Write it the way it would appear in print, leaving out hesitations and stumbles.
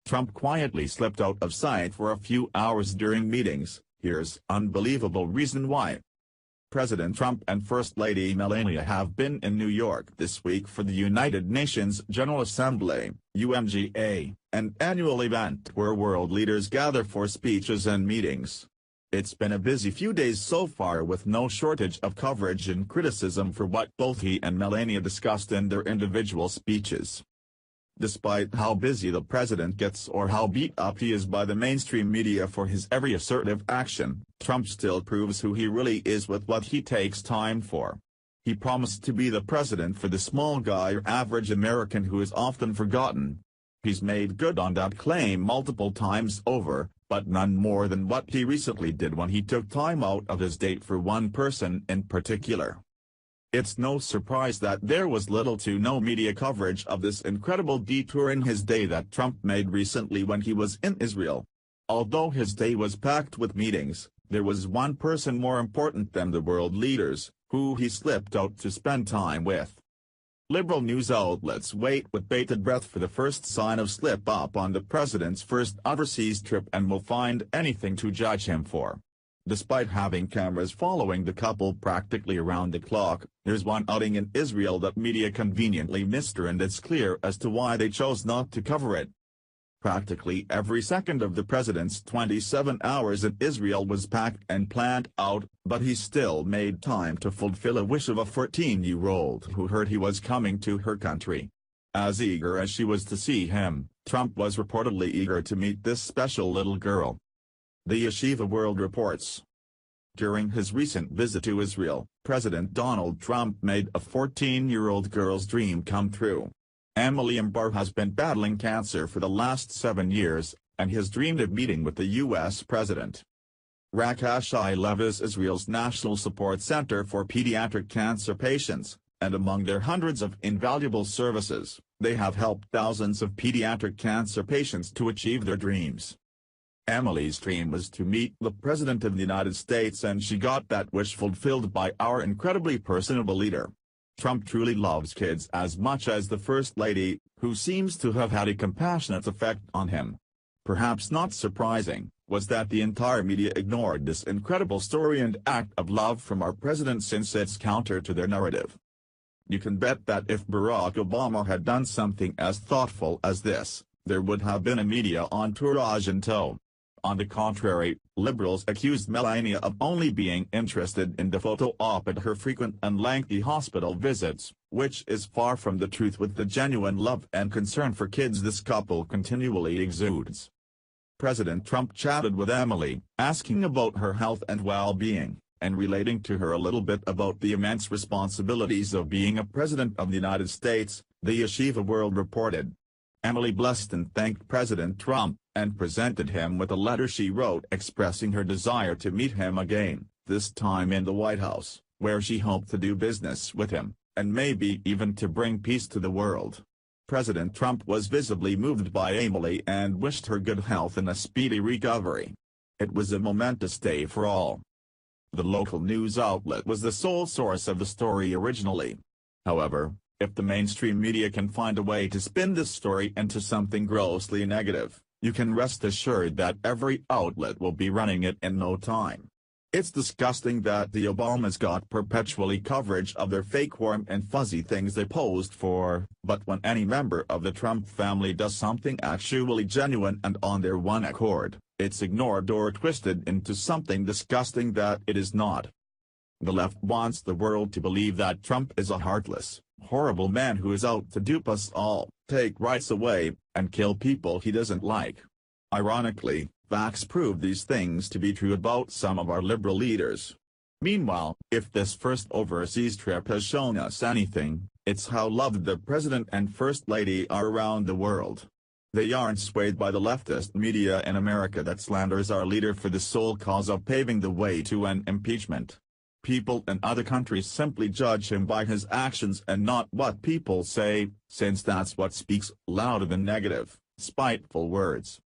Trump quietly slipped out of sight for a few hours during meetings. Here's unbelievable reason why. President Trump and First Lady Melania have been in New York this week for the United Nations General Assembly, UNGA, an annual event where world leaders gather for speeches and meetings. It's been a busy few days so far, with no shortage of coverage and criticism for what both he and Melania discussed in their individual speeches. Despite how busy the president gets or how beat up he is by the mainstream media for his every assertive action, Trump still proves who he really is with what he takes time for. He promised to be the president for the small guy or average American who is often forgotten. He's made good on that claim multiple times over, but none more than what he recently did when he took time out of his date for one person in particular. It's no surprise that there was little to no media coverage of this incredible detour in his day that Trump made recently when he was in Israel. Although his day was packed with meetings, there was one person more important than the world leaders, who he slipped out to spend time with. Liberal news outlets wait with bated breath for the first sign of slip-up on the president's first overseas trip and will find anything to judge him for. Despite having cameras following the couple practically around the clock, there's one outing in Israel that media conveniently missed, and it's clear as to why they chose not to cover it. Practically every second of the president's 27 hours in Israel was packed and planned out, but he still made time to fulfill a wish of a 14-year-old who heard he was coming to her country. As eager as she was to see him, Trump was reportedly eager to meet this special little girl. The Yeshiva World reports. During his recent visit to Israel, President Donald Trump made a 14-year-old girl's dream come true. Emily Ambar has been battling cancer for the last 7 years, and has dreamed of meeting with the U.S. president. Rakash Lev is Israel's National Support Center for Pediatric Cancer Patients, and among their hundreds of invaluable services, they have helped thousands of pediatric cancer patients to achieve their dreams. Emily's dream was to meet the President of the United States, and she got that wish fulfilled by our incredibly personable leader. Trump truly loves kids as much as the First Lady, who seems to have had a compassionate effect on him. Perhaps not surprising, was that the entire media ignored this incredible story and act of love from our president, since it's counter to their narrative. You can bet that if Barack Obama had done something as thoughtful as this, there would have been a media entourage in tow. On the contrary, liberals accused Melania of only being interested in the photo op at her frequent and lengthy hospital visits, which is far from the truth with the genuine love and concern for kids this couple continually exudes. President Trump chatted with Emily, asking about her health and well-being, and relating to her a little bit about the immense responsibilities of being a president of the United States, the Yeshiva World reported. Emily blessed and thanked President Trump, and presented him with a letter she wrote expressing her desire to meet him again, this time in the White House, where she hoped to do business with him, and maybe even to bring peace to the world. President Trump was visibly moved by Emily and wished her good health and a speedy recovery. It was a momentous day for all. The local news outlet was the sole source of the story originally. However, if the mainstream media can find a way to spin this story into something grossly negative, you can rest assured that every outlet will be running it in no time. It's disgusting that the Obamas got perpetually coverage of their fake warm and fuzzy things they posed for, but when any member of the Trump family does something actually genuine and on their one accord, it's ignored or twisted into something disgusting that it is not. The left wants the world to believe that Trump is a heartless, horrible man who is out to dupe us all, take rights away, and kill people he doesn't like. Ironically, facts prove these things to be true about some of our liberal leaders. Meanwhile, if this first overseas trip has shown us anything, it's how loved the president and first lady are around the world. They aren't swayed by the leftist media in America that slanders our leader for the sole cause of paving the way to an impeachment. People in other countries simply judge him by his actions and not what people say, since that's what speaks louder than negative, spiteful words.